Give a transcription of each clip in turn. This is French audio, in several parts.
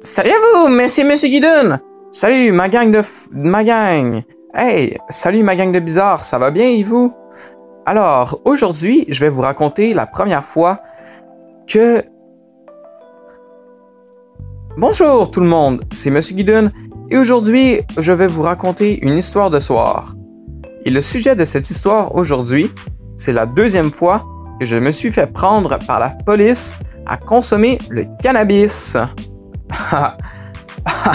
Salut à vous, c'est Monsieur Guidon. Salut ma gang ma gang. Hey, salut ma gang de bizarres, ça va bien et vous? Alors, aujourd'hui, je vais vous raconter la première fois que... Bonjour tout le monde, c'est Monsieur Guidon et aujourd'hui, je vais vous raconter une histoire de soir. Et le sujet de cette histoire aujourd'hui, c'est la deuxième fois que je me suis fait prendre par la police à consommer le cannabis.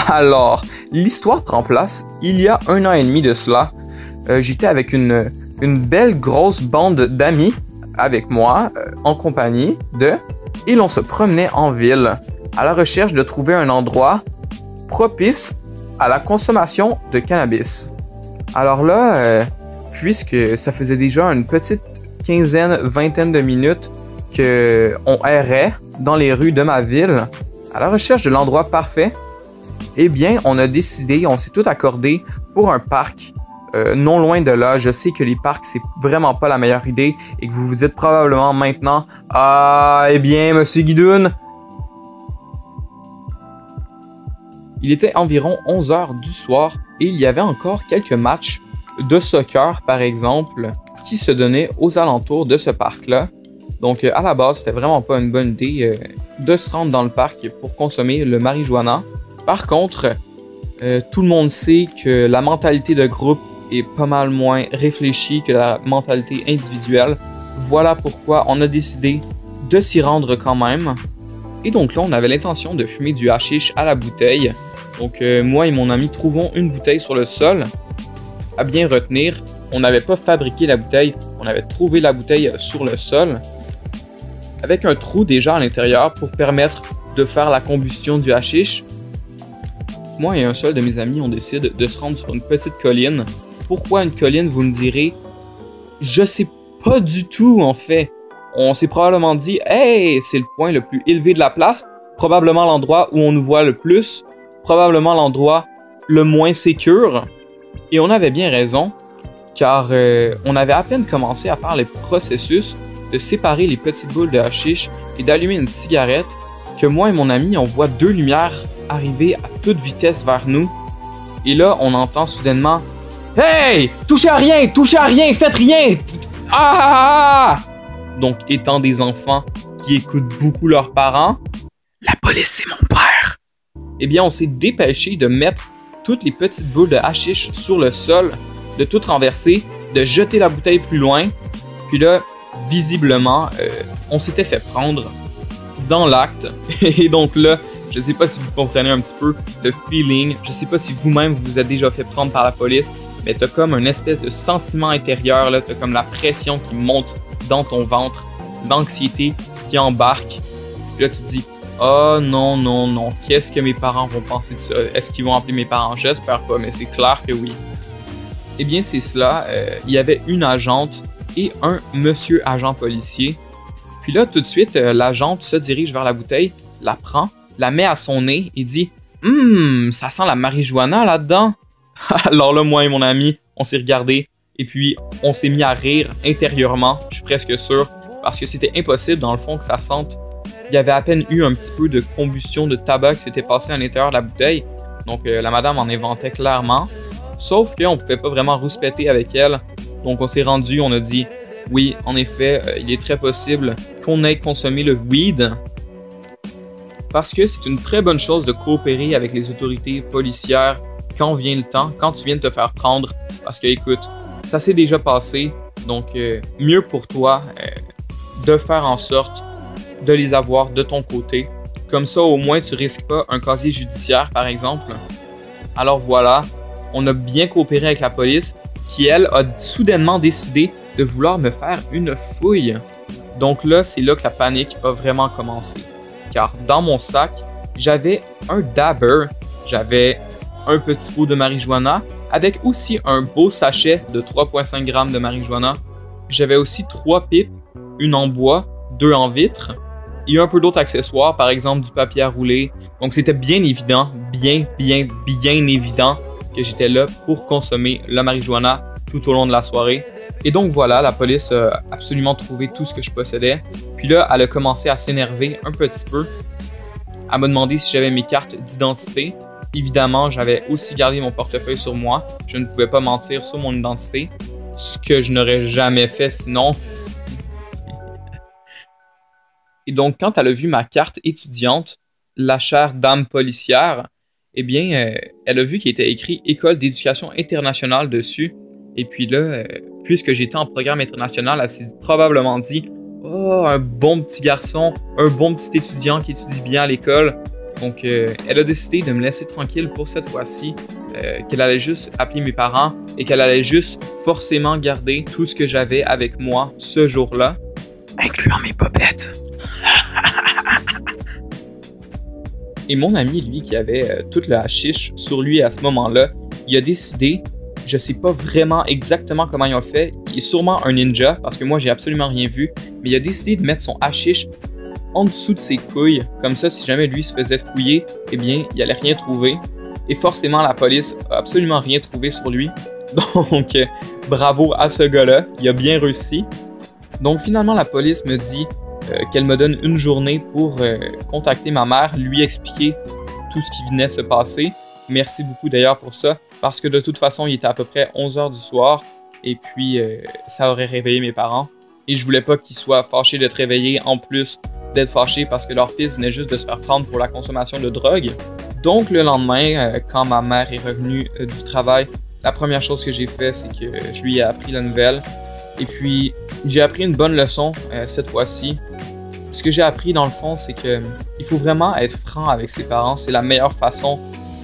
Alors, l'histoire prend place il y a 1 an et demi de cela. J'étais avec une belle grosse bande d'amis avec moi, en compagnie de... Et l'on se promenait en ville à la recherche de trouver un endroit propice à la consommation de cannabis. Alors là, puisque ça faisait déjà une petite vingtaine de minutes qu'on errait dans les rues de ma ville à la recherche de l'endroit parfait, eh bien, on a décidé, on s'est tout accordé pour un parc non loin de là. Je sais que les parcs, c'est vraiment pas la meilleure idée et que vous vous dites probablement maintenant « Ah, eh bien, Monsieur Guidoun !» Il était environ 11 heures du soir et il y avait encore quelques matchs de soccer, par exemple, qui se donnaient aux alentours de ce parc-là. Donc, à la base, c'était vraiment pas une bonne idée de se rendre dans le parc pour consommer le marijuana. Par contre, tout le monde sait que la mentalité de groupe est pas mal moins réfléchie que la mentalité individuelle. Voilà pourquoi on a décidé de s'y rendre quand même. Et donc là, on avait l'intention de fumer du hashish à la bouteille. Donc, moi et mon ami trouvons une bouteille sur le sol. À bien retenir, on n'avait pas fabriqué la bouteille, on avait trouvé la bouteille sur le sol, avec un trou déjà à l'intérieur pour permettre de faire la combustion du hashish. Moi et un seul de mes amis, on décide de se rendre sur une petite colline. Pourquoi une colline, vous me direz? Je sais pas du tout, en fait. On s'est probablement dit, hey, c'est le point le plus élevé de la place, probablement l'endroit où on nous voit le plus, probablement l'endroit le moins sécure. Et on avait bien raison, car on avait à peine commencé à faire le processus de séparer les petites boules de hashish et d'allumer une cigarette, que moi et mon ami, on voit 2 lumières arriver à toute vitesse vers nous. Et là, on entend soudainement « Hey! Touchez à rien! Faites rien! Ah! » Donc, étant des enfants qui écoutent beaucoup leurs parents, « La police, c'est mon père! » Eh bien, on s'est dépêché de mettre toutes les petites boules de hashish sur le sol, de tout renverser, de jeter la bouteille plus loin. Puis là, visiblement, on s'était fait prendre dans l'acte. Et donc là, je sais pas si vous comprenez un petit peu le feeling. Je sais pas si vous-même vous vous êtes déjà fait prendre par la police, mais t'as comme une espèce de sentiment intérieur, là. T'as comme la pression qui monte dans ton ventre, l'anxiété qui embarque. Puis là, tu te dis, oh non, qu'est-ce que mes parents vont penser de ça? Est-ce qu'ils vont appeler mes parents? J'espère pas, mais c'est clair que oui. Eh bien, c'est cela. Il y avait une agente et un monsieur agent policier. Puis là, tout de suite, l'agente se dirige vers la bouteille, la prend, la met à son nez et dit « ça sent la marijuana là-dedans! » Alors là, moi et mon ami, on s'est regardés et puis on s'est mis à rire intérieurement, je suis presque sûr, parce que c'était impossible dans le fond que ça sente. Il y avait à peine eu un petit peu de combustion de tabac qui s'était passé à l'intérieur de la bouteille. Donc la madame en inventait clairement. Sauf qu'on ne pouvait pas vraiment rouspéter avec elle. Donc on s'est rendu, on a dit « Oui, en effet, il est très possible qu'on ait consommé le weed. » Parce que c'est une très bonne chose de coopérer avec les autorités policières quand vient le temps, quand tu viens de te faire prendre. Parce que écoute, ça s'est déjà passé. Donc mieux pour toi de faire en sorte de les avoir de ton côté. Comme ça, au moins, tu risques pas un casier judiciaire, par exemple. Alors voilà, on a bien coopéré avec la police, qui, elle, a soudainement décidé de vouloir me faire une fouille. Donc là, c'est là que la panique a vraiment commencé. Car dans mon sac, j'avais un dabber, j'avais un petit pot de marijuana, avec aussi un beau sachet de 3,5 grammes de marijuana. J'avais aussi 3 pipes, une en bois, 2 en vitre, et un peu d'autres accessoires, par exemple du papier à rouler. Donc c'était bien évident, bien évident que j'étais là pour consommer la marijuana tout au long de la soirée. Et donc voilà, la police a absolument trouvé tout ce que je possédais. Puis là, elle a commencé à s'énerver un petit peu. Elle m'a demandé si j'avais mes cartes d'identité. Évidemment, j'avais aussi gardé mon portefeuille sur moi. Je ne pouvais pas mentir sur mon identité, ce que je n'aurais jamais fait sinon. Et donc, quand elle a vu ma carte étudiante, la chère dame policière, eh bien, elle a vu qu'il était écrit École d'éducation internationale dessus. Et puis là, puisque j'étais en programme international, elle s'est probablement dit « Oh, un bon petit garçon, un bon petit étudiant qui étudie bien à l'école. » Donc, elle a décidé de me laisser tranquille pour cette fois-ci, qu'elle allait juste appeler mes parents et qu'elle allait juste forcément garder tout ce que j'avais avec moi ce jour-là, incluant mes popettes. Et mon ami, lui, qui avait tout le hashish sur lui à ce moment-là, il a décidé, je sais pas vraiment exactement comment il a fait, il est sûrement un ninja, parce que moi, j'ai absolument rien vu, mais il a décidé de mettre son hashish en dessous de ses couilles, comme ça, si jamais lui se faisait fouiller, eh bien, il allait rien trouver. Et forcément, la police a absolument rien trouvé sur lui. Donc, bravo à ce gars-là, il a bien réussi. Donc, finalement, la police me dit qu'elle me donne une journée pour contacter ma mère, lui expliquer tout ce qui venait de se passer. Merci beaucoup d'ailleurs pour ça, parce que de toute façon, il était à peu près 11h du soir, et puis ça aurait réveillé mes parents. Et je voulais pas qu'ils soient fâchés d'être réveillés, en plus d'être fâchés parce que leur fils venait juste de se faire prendre pour la consommation de drogue. Donc le lendemain, quand ma mère est revenue du travail, la première chose que j'ai fait, c'est que je lui ai appris la nouvelle. Et puis, j'ai appris une bonne leçon cette fois-ci. Ce que j'ai appris dans le fond, c'est que il faut vraiment être franc avec ses parents. C'est la meilleure façon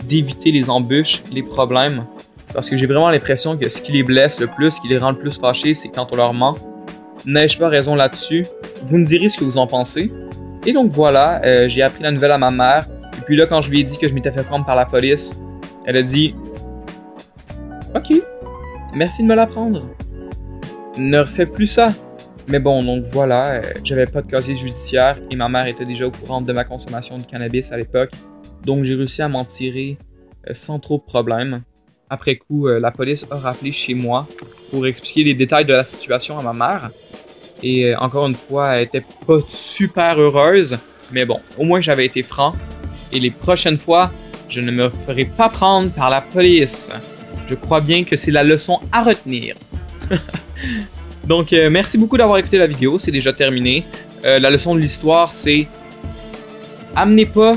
d'éviter les embûches, les problèmes. Parce que j'ai vraiment l'impression que ce qui les blesse le plus, ce qui les rend le plus fâchés, c'est quand on leur ment. N'ai-je pas raison là-dessus? Vous me direz ce que vous en pensez. Et donc voilà, j'ai appris la nouvelle à ma mère. Et puis là, quand je lui ai dit que je m'étais fait prendre par la police, elle a dit « Ok, merci de me l'apprendre. Ne refais plus ça. » Mais bon, donc voilà, j'avais pas de casier judiciaire et ma mère était déjà au courant de ma consommation de cannabis à l'époque. Donc j'ai réussi à m'en tirer sans trop de problèmes. Après coup, la police a rappelé chez moi pour expliquer les détails de la situation à ma mère. Et encore une fois, elle était pas super heureuse. Mais bon, au moins j'avais été franc. Et les prochaines fois, je ne me ferai pas prendre par la police. Je crois bien que c'est la leçon à retenir. Donc, merci beaucoup d'avoir écouté la vidéo. C'est déjà terminé. La leçon de l'histoire, c'est... Amenez pas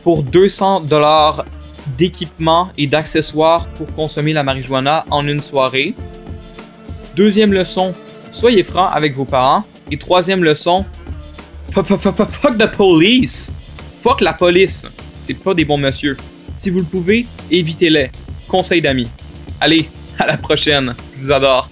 pour 200$ d'équipement et d'accessoires pour consommer la marijuana en une soirée. Deuxième leçon, soyez franc avec vos parents. Et troisième leçon, fuck the police. Fuck la police. C'est pas des bons messieurs. Si vous le pouvez, évitez-les. Conseil d'amis. Allez, à la prochaine. Je vous adore.